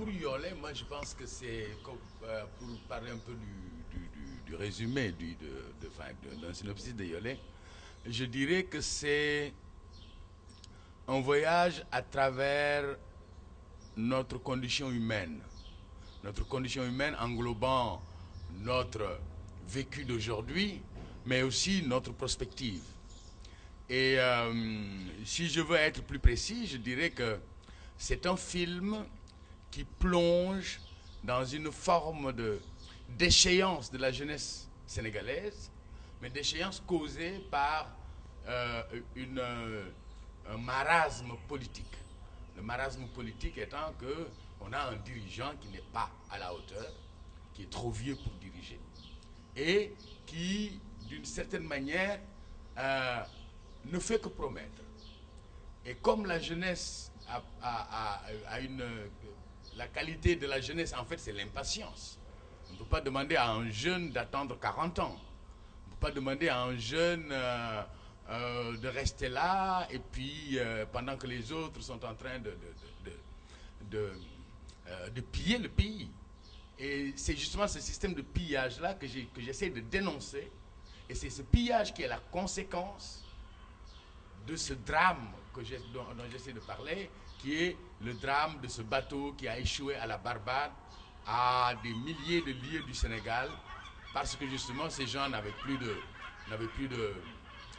pour Yolet, moi je pense que c'est, pour parler un peu du résumé, d'un synopsis de Yolet, je dirais que c'est un voyage à travers notre condition humaine. Notre condition humaine englobant notre vécu d'aujourd'hui, mais aussi notre prospective. Et si je veux être plus précis, je dirais que c'est un film qui plonge dans une forme déchéance de la jeunesse sénégalaise, mais déchéance causée par un marasme politique. Le marasme politique étant qu'on a un dirigeant qui n'est pas à la hauteur, qui est trop vieux pour diriger, et qui, d'une certaine manière, ne fait que promettre. Et comme la jeunesse a une... La qualité de la jeunesse, en fait, c'est l'impatience. On ne peut pas demander à un jeune d'attendre 40 ans. On ne peut pas demander à un jeune de rester là, et puis pendant que les autres sont en train de piller le pays. Et c'est justement ce système de pillage-là que j'essaie de dénoncer. Et c'est ce pillage qui est la conséquence de ce drame dont j'essaie de parler, qui est le drame de ce bateau qui a échoué à la Barbade, à des milliers de lieues du Sénégal, parce que justement ces gens n'avaient plus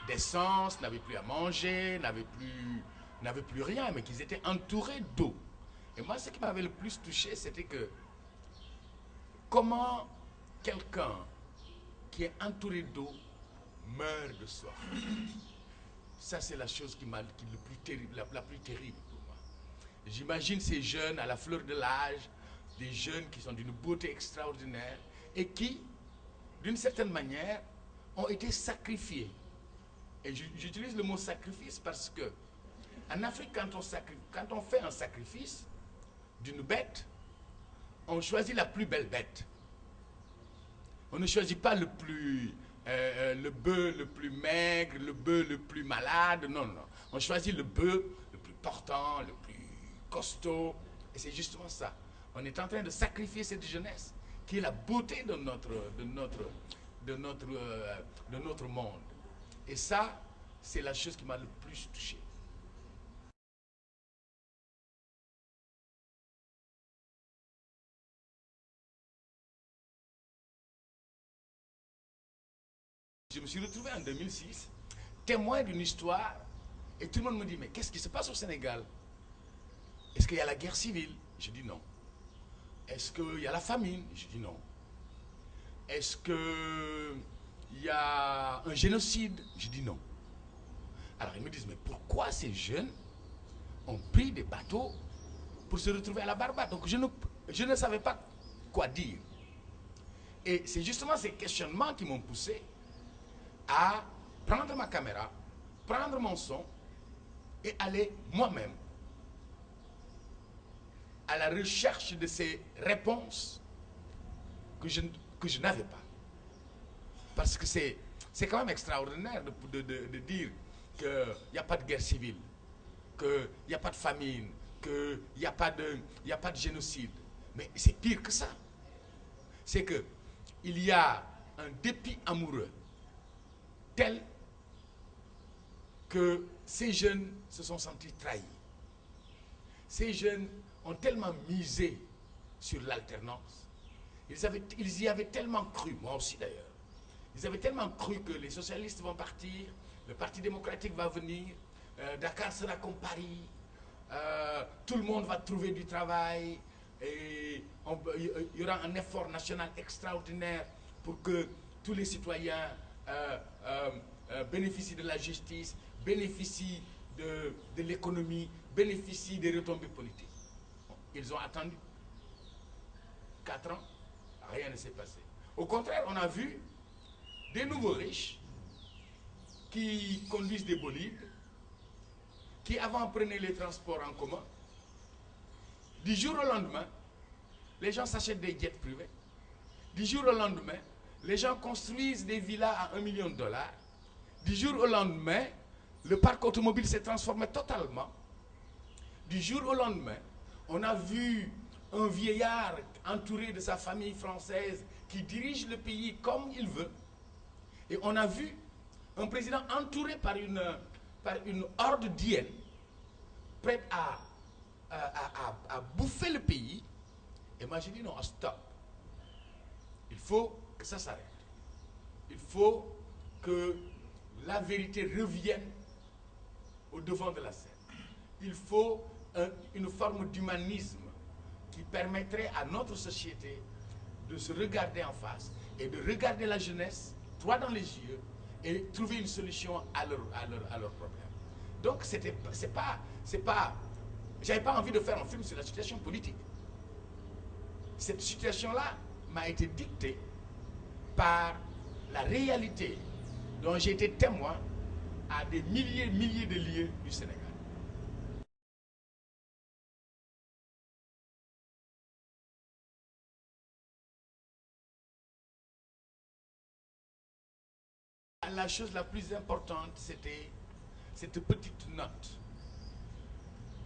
d'essence, n'avaient plus à manger, n'avaient plus rien, mais qu'ils étaient entourés d'eau. Et moi, ce qui m'avait le plus touché, c'était que comment quelqu'un qui est entouré d'eau meurt de soif. Ça, c'est la chose qui est le plus terrible, la plus terrible pour moi. J'imagine ces jeunes à la fleur de l'âge, des jeunes qui sont d'une beauté extraordinaire et qui, d'une certaine manière, ont été sacrifiés. Et j'utilise le mot sacrifice parce que en Afrique, quand on fait un sacrifice d'une bête, on choisit la plus belle bête. On ne choisit pas le bœuf le plus maigre, le bœuf le plus malade, non, non. On choisit le bœuf le plus portant, le plus costaud. Et c'est justement ça. On est en train de sacrifier cette jeunesse qui est la beauté de notre monde. Et ça, c'est la chose qui m'a le plus touché. Je me suis retrouvé en 2006, témoin d'une histoire, et tout le monde me dit, mais qu'est-ce qui se passe au Sénégal? Est-ce qu'il y a la guerre civile? Je dis non. Est-ce qu'il y a la famine? Je dis non. Est-ce qu'il y a un génocide? Je dis non. Alors ils me disent, mais pourquoi ces jeunes ont pris des bateaux pour se retrouver à la Barbade? Donc je ne savais pas quoi dire. Et c'est justement ces questionnements qui m'ont poussé à prendre ma caméra, prendre mon son et aller moi-même à la recherche de ces réponses que je n'avais pas. Parce que c'est quand même extraordinaire de dire qu'il n'y a pas de guerre civile, qu'il n'y a pas de famine, qu'il n'y a pas de génocide. Mais c'est pire que ça. C'est qu'il y a un dépit amoureux tel que ces jeunes se sont sentis trahis. Ces jeunes ont tellement misé sur l'alternance. Ils y avaient tellement cru, moi aussi d'ailleurs. Ils avaient tellement cru que les socialistes vont partir, le Parti démocratique va venir, Dakar sera comme Paris, tout le monde va trouver du travail, et il y aura un effort national extraordinaire pour que tous les citoyens bénéficient de la justice, bénéficient de l'économie, bénéficient des retombées politiques. Ils ont attendu 4 ans, rien ne s'est passé. Au contraire, on a vu des nouveaux riches qui conduisent des bolides, qui avant prenaient les transports en commun. Du jour au lendemain, les gens s'achètent des jets privés. Du jour au lendemain, les gens construisent des villas à $1 million. Du jour au lendemain, le parc automobile s'est transformé totalement. Du jour au lendemain, on a vu un vieillard entouré de sa famille française qui dirige le pays comme il veut. Et on a vu un président entouré par une horde d'hyènes, prête à bouffer le pays. Et moi j'ai dit non, stop. Il faut que ça s'arrête. Il faut que la vérité revienne au devant de la scène. Il faut une forme d'humanisme qui permettrait à notre société de se regarder en face et de regarder la jeunesse droit dans les yeux et trouver une solution à leurs problèmes. Donc j'avais pas envie de faire un film sur la situation politique. Cette situation-là m'a été dictée par la réalité dont j'ai été témoin à des milliers de lieux du Sénégal. La chose la plus importante, c'était cette petite note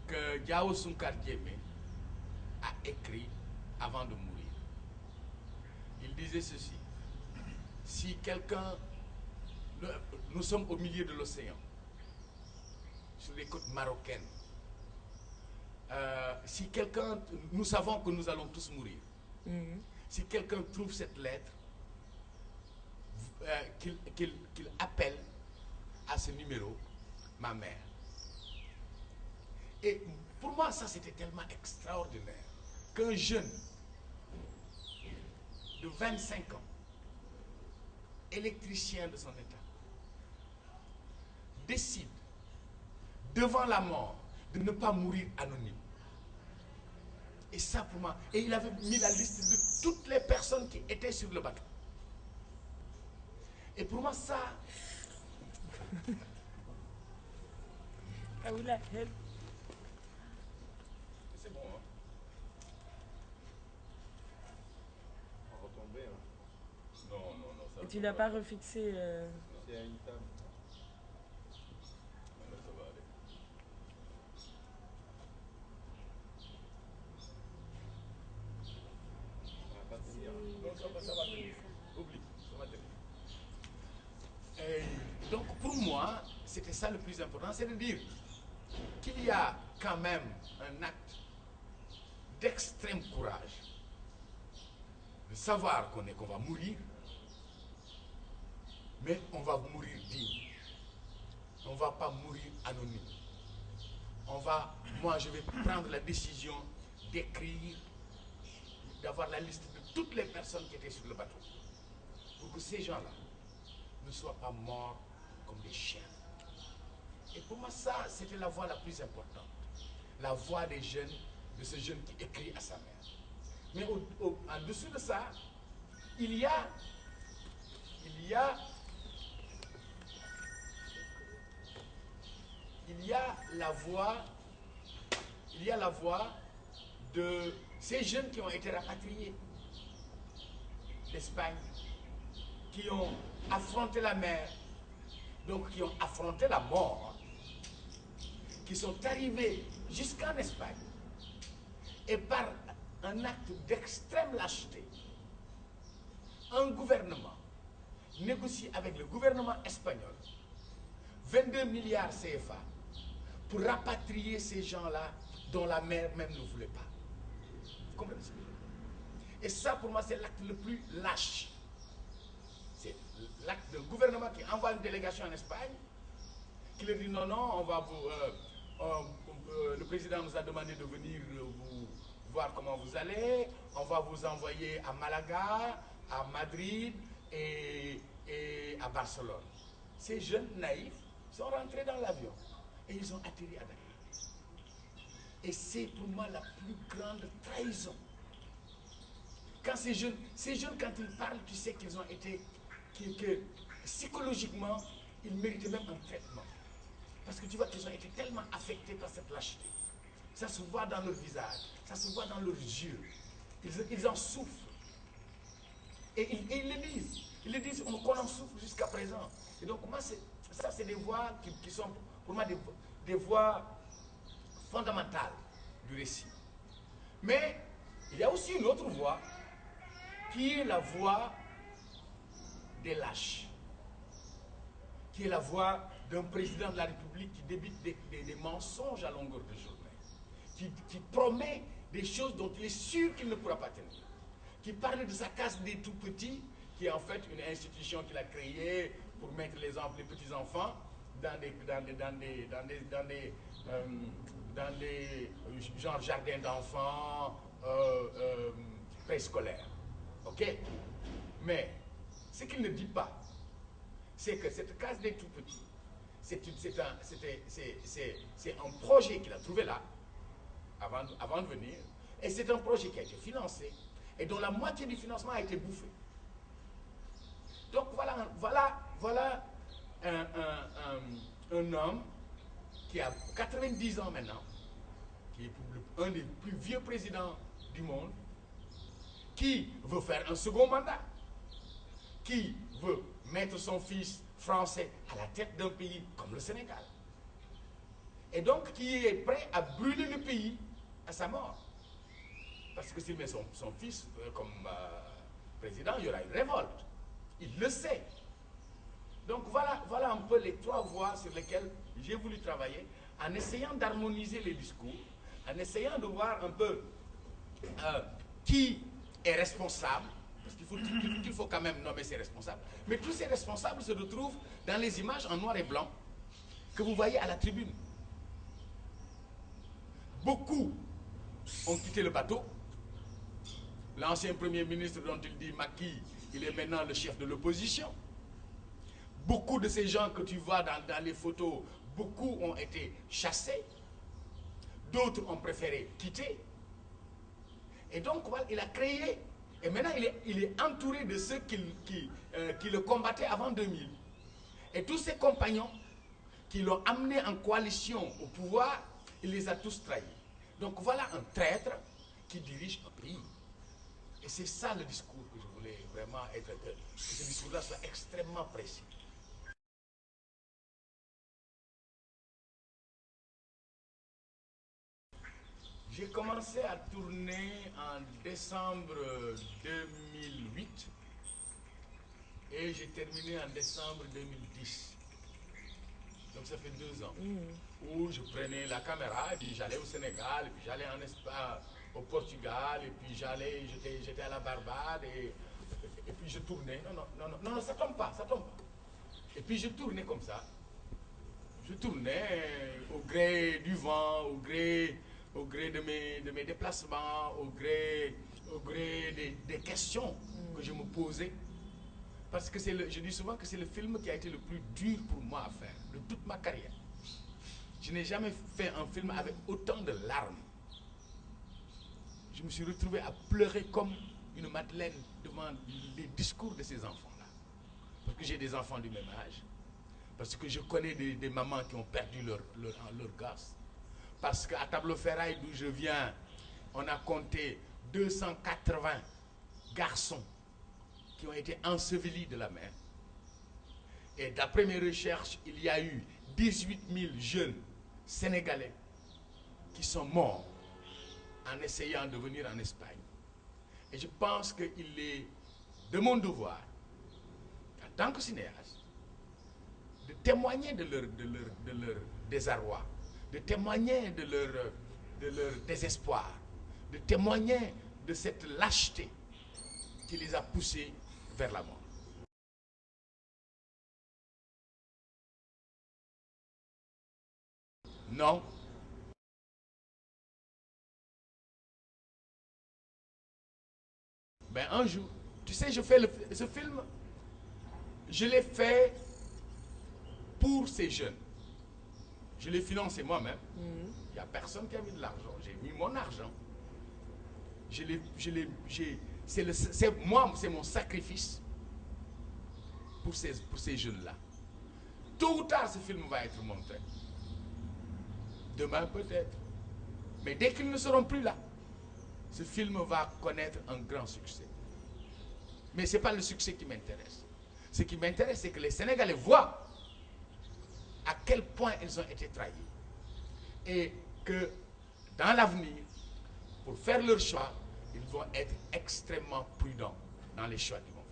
que Diao Sonkar Diémé a écrite avant de mourir. Il disait ceci: si quelqu'un, nous sommes au milieu de l'océan, sur les côtes marocaines, si quelqu'un, nous savons que nous allons tous mourir. Si quelqu'un trouve cette lettre, qu'il appelle à ce numéro ma mère. Et pour moi, ça c'était tellement extraordinaire qu'un jeune de 25 ans, électricien de son état, décide devant la mort de ne pas mourir anonyme. Et ça pour moi, et il avait mis la liste de toutes les personnes qui étaient sur le bateau. Et pour moi ça... Ah oui, la help. C'est bon, hein? On va retomber, hein. Non, ça... Et tu l'as pas refixé C'est à une table. Non, ça va aller. Ça va pas tenir. Non, ça va tenir. Oublie, ça va tenir. Et donc pour moi, c'était ça le plus important, c'est de dire qu'il y a quand même un acte d'extrême courage, de savoir qu'on va mourir, mais on va mourir digne. On ne va pas mourir anonyme. Moi je vais prendre la décision d'écrire, d'avoir la liste de toutes les personnes qui étaient sur le bateau, pour que ces gens-là ne soient pas morts comme des chiens. Et pour moi, ça, c'était la voix la plus importante. La voix des jeunes, de ce jeune qui écrit à sa mère. Mais en dessous de ça, il y a la voix de ces jeunes qui ont été rapatriés d'Espagne, qui ont affronté la mer, donc qui ont affronté la mort, qui sont arrivés jusqu'en Espagne, et par un acte d'extrême lâcheté, un gouvernement négocie avec le gouvernement espagnol 22 milliards CFA pour rapatrier ces gens-là dont la mer même ne voulait pas. Vous comprenez ça? Et ça, pour moi, c'est l'acte le plus lâche. C'est l'acte d'un gouvernement qui envoie une délégation en Espagne, qui leur dit non, on va le président nous a demandé de venir vous voir comment vous allez, on va vous envoyer à Malaga, à Madrid et à Barcelone. Ces jeunes naïfs sont rentrés dans l'avion et ils ont atterri à Dakar. Et c'est pour moi la plus grande trahison. Quand ces jeunes, quand ils parlent, tu sais qu'ils ont été, que psychologiquement, ils méritaient même un traitement. Parce que tu vois qu'ils ont été tellement affectés par cette lâcheté. Ça se voit dans leur visage, ça se voit dans leurs yeux. Ils en souffrent. Et ils le disent. Ils le disent qu'on en souffre jusqu'à présent. Et donc, moi, ça, c'est des voix qui sont, pour moi, des voix fondamentales du récit. Mais Il y a aussi une autre voie qui est la voie des lâches, qui est la voie d'un président de la République qui débite des mensonges à longueur de journée, qui promet des choses dont il est sûr qu'il ne pourra pas tenir, qui parle de sa case des tout-petits, qui est en fait une institution qu'il a créée pour mettre les petits-enfants dans des genre jardins d'enfants préscolaires. Ok? Mais ce qu'il ne dit pas, c'est que cette case des tout-petits, c'est un projet qu'il a trouvé là, avant de venir, et c'est un projet qui a été financé, et dont la moitié du financement a été bouffé. Donc voilà un homme qui a 90 ans maintenant, qui est un des plus vieux présidents du monde, qui veut faire un second mandat, qui veut mettre son fils français à la tête d'un pays comme le Sénégal, et donc qui est prêt à brûler le pays à sa mort. Parce que s'il met son fils comme président, il y aura une révolte. Il le sait. Donc voilà un peu les trois voies sur lesquelles j'ai voulu travailler, en essayant d'harmoniser les discours, en essayant de voir un peu qui est responsable, parce qu'il faut quand même nommer ses responsables. Mais tous ces responsables se retrouvent dans les images en noir et blanc que vous voyez à la tribune. Beaucoup ont quitté le bateau. L'ancien Premier ministre dont il dit Macky, il est maintenant le chef de l'opposition. Beaucoup de ces gens que tu vois dans les photos, beaucoup ont été chassés. D'autres ont préféré quitter. Et donc, voilà, il a créé, et maintenant il est entouré de ceux qui le combattaient avant 2000. Et tous ses compagnons qui l'ont amené en coalition au pouvoir, il les a tous trahis. Donc voilà un traître qui dirige un pays. Et c'est ça le discours que je voulais vraiment être, que ce discours-là soit extrêmement précis. J'ai commencé à tourner en décembre 2008 et j'ai terminé en décembre 2010. Donc ça fait 2 ans où je prenais la caméra et puis j'allais au Sénégal, et puis j'allais en Espagne, au Portugal, et puis j'étais à la Barbade et puis je tournais. Non, ça tombe pas. Et puis je tournais comme ça. Je tournais au gré du vent, au gré de mes déplacements, au gré des questions que je me posais. Parce que je dis souvent que c'est le film qui a été le plus dur pour moi à faire, de toute ma carrière. Je n'ai jamais fait un film avec autant de larmes. Je me suis retrouvé à pleurer comme une madeleine devant les discours de ces enfants-là. Parce que j'ai des enfants du même âge. Parce que je connais des mamans qui ont perdu leur gosse. Parce qu'à Tableau-Ferraille, d'où je viens, on a compté 280 garçons qui ont été ensevelis de la mer. Et d'après mes recherches, il y a eu 18 000 jeunes Sénégalais qui sont morts en essayant de venir en Espagne. Et je pense qu'il est de mon devoir, en tant que cinéaste, de témoigner de leur désarroi, de témoigner de leur désespoir, de témoigner de cette lâcheté qui les a poussés vers la mort. Non. Ben un jour, tu sais, je fais ce film, je l'ai fait pour ces jeunes. Je l'ai financé moi-même. Il n'y a personne qui a mis de l'argent. J'ai mis mon argent. C'est mon sacrifice pour ces jeunes-là. Tôt ou tard, ce film va être montré. Demain peut-être. Mais dès qu'ils ne seront plus là, ce film va connaître un grand succès. Mais ce n'est pas le succès qui m'intéresse. Ce qui m'intéresse, c'est que les Sénégalais voient à quel point ils ont été trahis. Et que dans l'avenir, pour faire leur choix, ils vont être extrêmement prudents dans les choix qu'ils vont